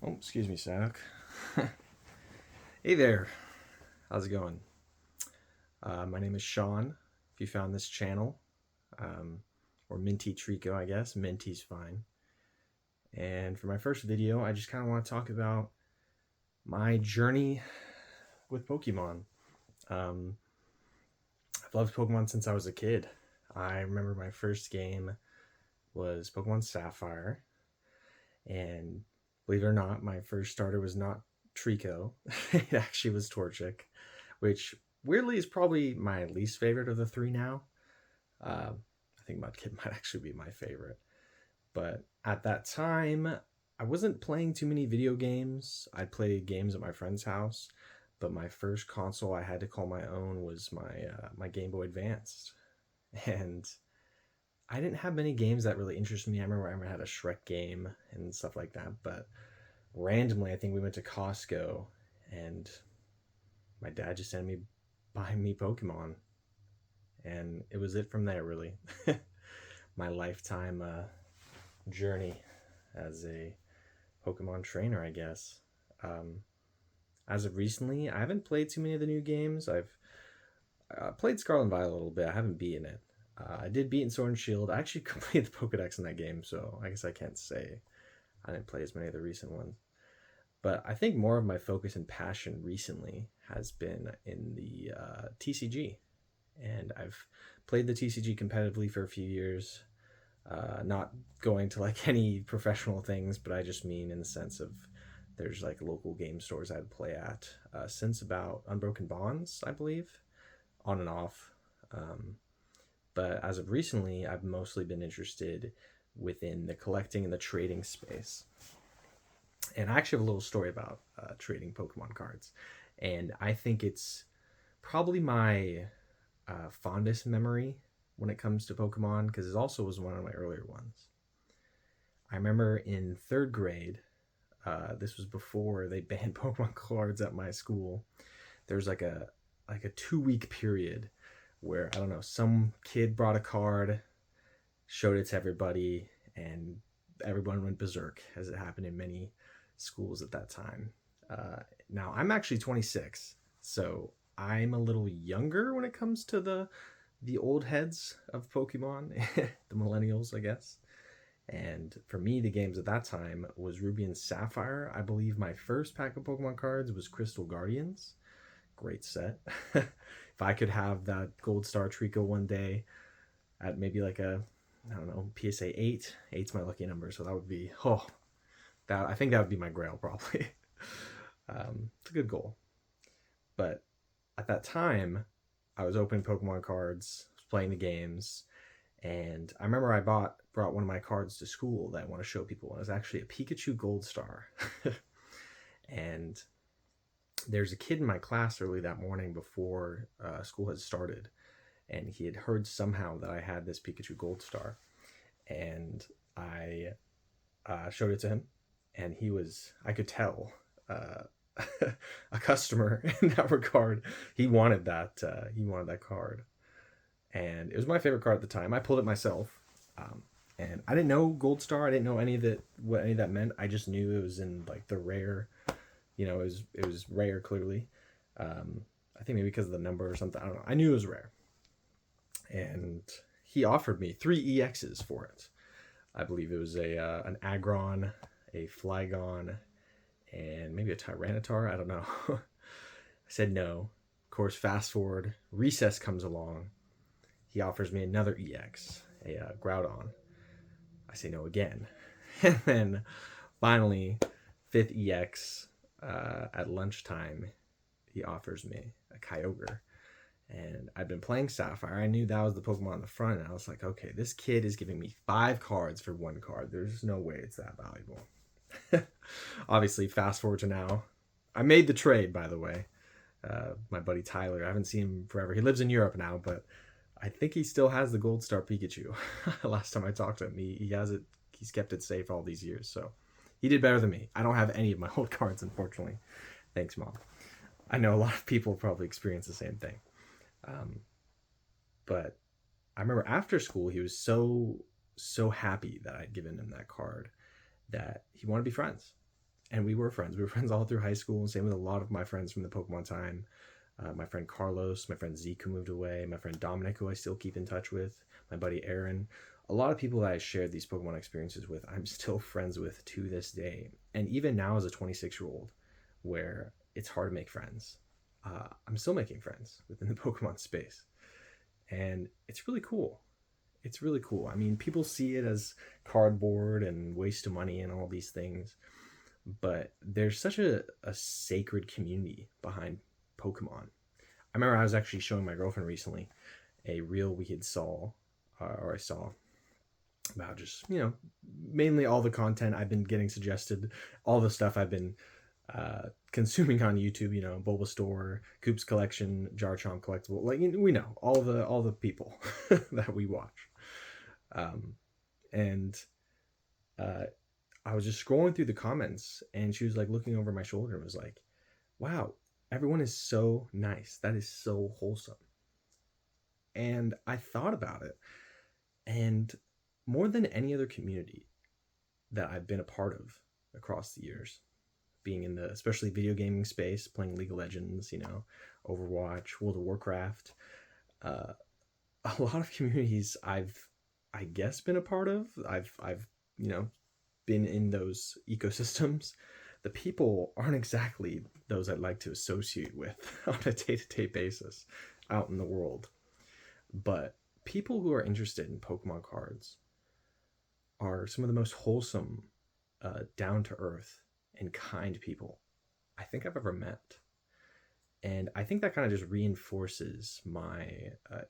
Oh, excuse me, Sadok. Hey there. How's it going? My name is Sean. If you found this channel, um, or Minty Trico, I guess. Minty's fine. And for my first video, I just kind of want to talk about my journey with Pokemon. Um, I've loved Pokemon since I was a kid. I remember my first game was Pokemon Sapphire. And believe it or not, my first starter was not Trico. It actually was Torchic, which weirdly is probably my least favorite of the three now. I think Mudkip might actually be my favorite. But at that time, I wasn't playing too many video games. I'd play games at my friend's house, but my first console I had to call my own was my Game Boy Advance, and I didn't have many games that really interested me. I remember I had a Shrek game and stuff like that, but randomly, I think we went to Costco, and my dad just ended me buying me Pokemon, and it was it from there, really. My lifetime journey as a Pokemon trainer, I guess. Um, as of recently, I haven't played too many of the new games. I've played Scarlet and Violet a little bit. I haven't beaten it. I did beat in Sword and Shield. I actually completed the Pokedex in that game, so I guess I can't say I didn't play as many of the recent ones. But I think more of my focus and passion recently has been in the TCG. And I've played the TCG competitively for a few years. Not going to like any professional things, but I just mean in the sense of there's like local game stores I'd play at since about Unbroken Bonds, I believe, on and off. Um, but as of recently, I've mostly been interested within the collecting and the trading space. And I actually have a little story about trading Pokemon cards. And I think it's probably my fondest memory when it comes to Pokemon because it also was one of my earlier ones. I remember in third grade, this was before they banned Pokemon cards at my school. There's like a 2 week period where I don't know, some kid brought a card, showed it to everybody, and everyone went berserk, as it happened in many schools at that time. Now I'm actually 26, so I'm a little younger when it comes to the old heads of Pokemon, the millennials, I guess. And for me, the games at that time was Ruby and Sapphire. I believe my first pack of Pokemon cards was Crystal Guardians. Great set. If I could have that Gold Star Trico one day at maybe like a, I don't know, PSA 8. Eight's my lucky number, so that would be, oh, that I think that would be my grail probably. It's a good goal. But at that time, I was opening Pokemon cards, was playing the games, and I remember I brought one of my cards to school that I want to show people. And it was actually a Pikachu Gold Star. And there's a kid in my class early that morning before school had started, and he had heard somehow that I had this Pikachu Gold Star, and I showed it to him, and I could tell, uh, a customer in that regard. He wanted that card, and it was my favorite card at the time. I pulled it myself, and I didn't know Gold Star. I didn't know any of that, what any of that meant. I just knew it was in like the rare. It was rare clearly. I think maybe because of the number or something. I don't know. I knew it was rare, and he offered me three EXs for it. I believe it was a an Aggron, a Flygon, and maybe a Tyranitar. I don't know. I said no. Of course, fast forward, Recess comes along. He offers me another EX, a Groudon. I say no again. And then finally, fifth EX at lunchtime, he offers me a Kyogre. And I'd been playing Sapphire. I knew that was the Pokemon on the front, and I was like, okay, this kid is giving me 5 cards for 1 card. There's no way it's that valuable. Obviously, fast forward to now. I made the trade, by the way. My buddy Tyler, I haven't seen him forever. He lives in Europe now, but I think he still has the Gold Star Pikachu. Last time I talked to him, he has it. He's kept it safe all these years, so he did better than me. I don't have any of my old cards, unfortunately. Thanks, Mom. I know a lot of people probably experience the same thing. Um, but I remember after school, he was so happy that I'd given him that card that he wanted to be friends. And we were friends. We were friends all through high school. Same with a lot of my friends from the Pokemon time. My friend Carlos, my friend Zeke, who moved away, my friend Dominic, who I still keep in touch with, my buddy Aaron. A lot of people that I shared these Pokemon experiences with, I'm still friends with to this day. And even now, as a 26-year-old, where it's hard to make friends, I'm still making friends within the Pokemon space. And it's really cool. It's really cool. I mean, people see it as cardboard and waste of money and all these things, but there's such a sacred community behind Pokemon. I remember I was actually showing my girlfriend recently a reel we had I saw about just, mainly all the content I've been getting suggested, all the stuff I've been consuming on YouTube, Bulbasaur, Coop's Collection, Jar Chomp Collectible, we know all the people that we watch. And I was just scrolling through the comments, and she was like looking over my shoulder and was like, wow, everyone is so nice. That is so wholesome. And I thought about it, and more than any other community that I've been a part of across the years, being in the especially video gaming space, playing League of Legends, Overwatch, World of Warcraft, a lot of communities I guess been a part of. I've been in those ecosystems. The people aren't exactly those I'd like to associate with on a day-to-day basis out in the world. But people who are interested in Pokemon cards are some of the most wholesome, down-to-earth, and kind people I think I've ever met. And I think that kind of just reinforces my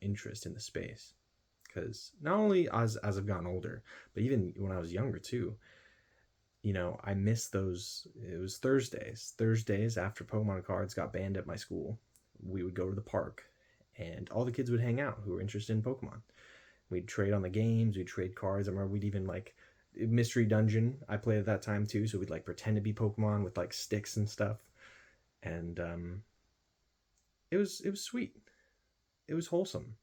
interest in the space. Because not only as I've gotten older, but even when I was younger too, I miss those. It was Thursdays after Pokemon cards got banned at my school. We would go to the park, and all the kids would hang out who were interested in Pokemon. We'd trade on the games, we'd trade cards. I remember we'd even Mystery Dungeon. I played at that time too, so we'd pretend to be Pokemon with sticks and stuff. And it was sweet. It was wholesome.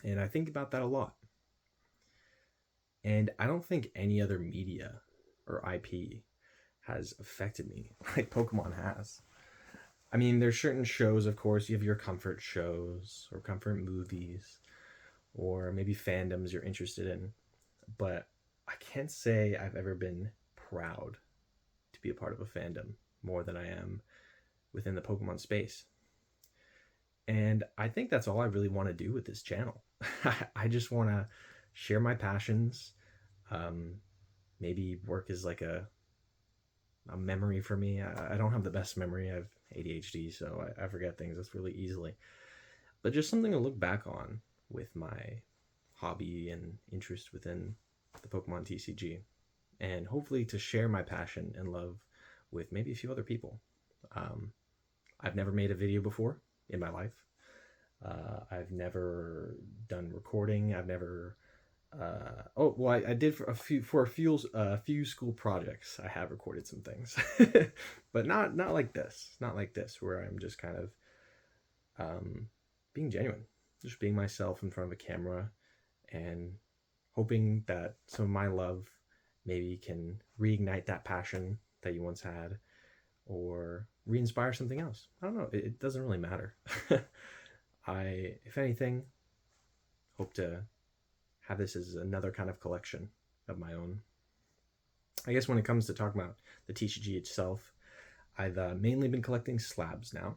And I think about that a lot. And I don't think any other media or IP has affected me like Pokemon has. I mean, there's certain shows, of course, you have your comfort shows or comfort movies or maybe fandoms you're interested in. But I can't say I've ever been proud to be a part of a fandom more than I am within the Pokemon space. And I think that's all I really want to do with this channel. I just want to share my passions. Maybe work as a memory for me. I don't have the best memory. I have ADHD, so I forget things really easily. But just something to look back on with my hobby and interest within the Pokemon TCG. And hopefully to share my passion and love with maybe a few other people. I've never made a video before in my life. I've never done recording. I've never I did for a few school projects. I have recorded some things, but not like this. Not like this, where I'm just kind of being genuine, just being myself in front of a camera, and hoping that some of my love maybe can reignite that passion that you once had, or re-inspire something else. I don't know. It doesn't really matter. If anything, hope to have this as another kind of collection of my own. I guess when it comes to talking about the TCG itself, I've mainly been collecting slabs now.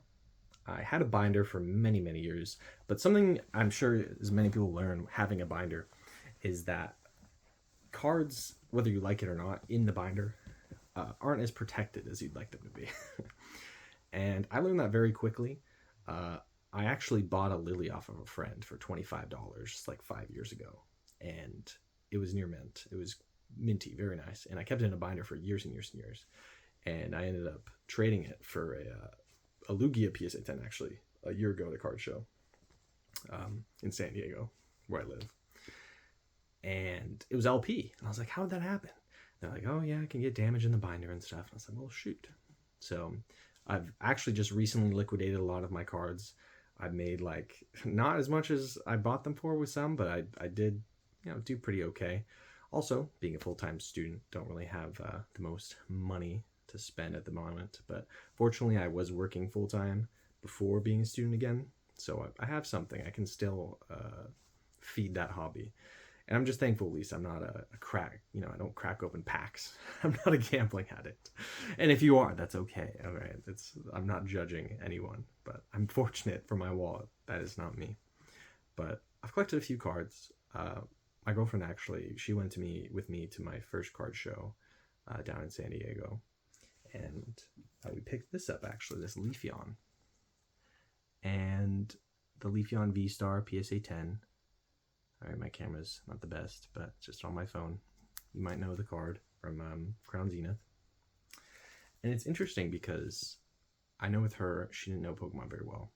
I had a binder for many, many years, but something I'm sure as many people learn having a binder is that cards, whether you like it or not, in the binder aren't as protected as you'd like them to be. And I learned that very quickly. I actually bought a Lily off of a friend for $25 like 5 years ago, and it was near mint. It was minty, very nice, and I kept it in a binder for years and years and years. And I ended up trading it for a Lugia PSA 10 actually a year ago at a card show in San Diego, where I live. And it was LP, and I was like, "How did that happen?" And they're like, "Oh yeah, I can get damage in the binder and stuff." And I was like, "Well, shoot." So I've actually just recently liquidated a lot of my cards. I've made not as much as I bought them for with some, but I did do pretty okay. Also, being a full-time student, don't really have the most money to spend at the moment. But fortunately, I was working full time before being a student again, so I have something. I can still feed that hobby. And I'm just thankful, at least I'm not a crack, I don't crack open packs. I'm not a gambling addict. And if you are, that's okay. All right. I'm not judging anyone, but I'm fortunate for my wallet. That is not me. But I've collected a few cards. My girlfriend actually, she went with me to my first card show down in San Diego. And we picked this up, actually, this Leafeon. And the Leafeon V-Star PSA 10. All right, my camera's not the best, but just on my phone. You might know the card from Crown Zenith. And it's interesting because I know with her, she didn't know Pokemon very well.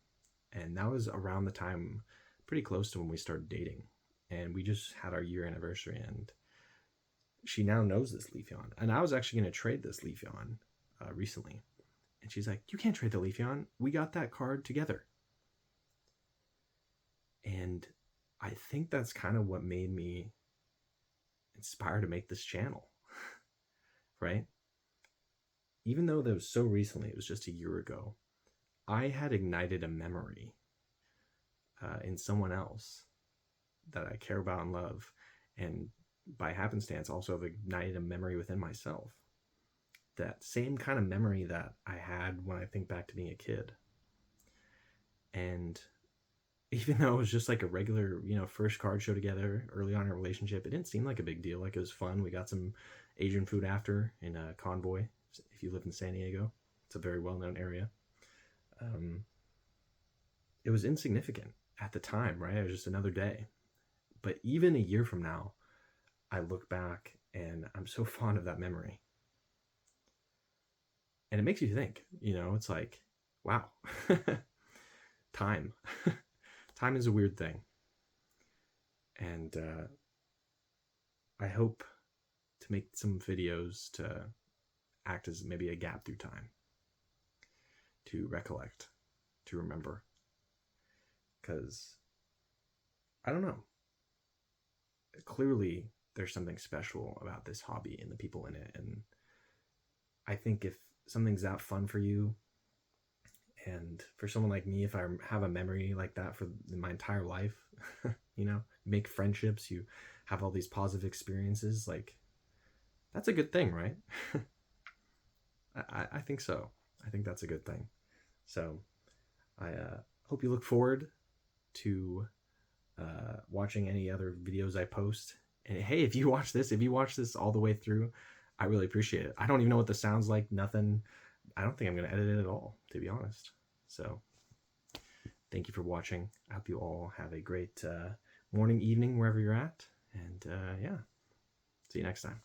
And that was around the time, pretty close to when we started dating. And we just had our year anniversary, and she now knows this Leafeon. And I was actually going to trade this Leafeon recently. And she's like, you can't trade the Leafeon. We got that card together. And I think that's kind of what made me inspired to make this channel, right? Even though that was so recently, it was just a year ago, I had ignited a memory in someone else that I care about and love, and by happenstance also have ignited a memory within myself. That same kind of memory that I had when I think back to being a kid. And even though it was just like a regular, first card show together early on in a relationship, it didn't seem like a big deal. Like, it was fun. We got some Asian food after in Convoy. If you live in San Diego, it's a very well-known area. It was insignificant at the time, right? It was just another day. But even a year from now, I look back and I'm so fond of that memory. And it makes you think, it's like, wow, time. Time is a weird thing. And I hope to make some videos to act as maybe a gap through time, to recollect, to remember. Because, I don't know, clearly there's something special about this hobby and the people in it. And I think if something's that fun for you, and for someone like me, if I have a memory like that for my entire life, make friendships, you have all these positive experiences, like, that's a good thing, right? I think so. I think that's a good thing. So I hope you look forward to watching any other videos I post. And hey, if you watch this all the way through, I really appreciate it. I don't even know what this sounds like. Nothing. I don't think I'm going to edit it at all, to be honest. So thank you for watching. I hope you all have a great morning, evening, wherever you're at. And yeah, see you next time.